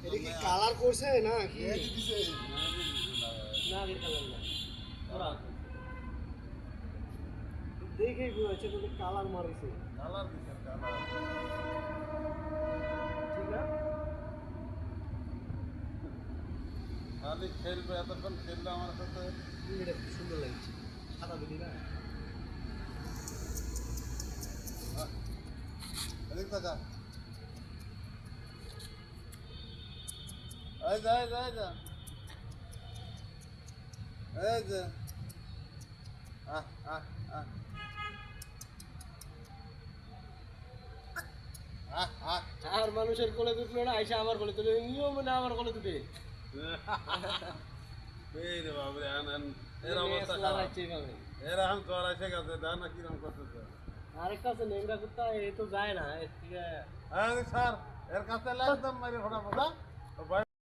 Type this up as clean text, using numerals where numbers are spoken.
এটা কি কালার করছে না কি না আগের কালার না ওরা দেখেই বুঝাচ্ছে তোদের কালার মারিছে কালার দিছে কালার ঠিক না খালি খেলবে এতক্ষণ খেলবে আমার সাথে এটা খুব সুন্দর লাগছে সাদা বিলি না এদিক তাকা এই যা এই যা এই যা এই যে আহ আহ আহ আহ আহ আর মানুষের কোলে তুললো না আইসা আমার কোলে তুলে নিয়ম না আমার কোলে তুলে এই রে বাবরে আন এর অবস্থা খারাপ এর আম করা শেখ আছে দানা কিরম করতেছে আরেকটা আছে নেংরা কুত্তা এ তো যায় না এর থেকে হ্যাঁ স্যার এর কাছে একদম মারি ফটাফট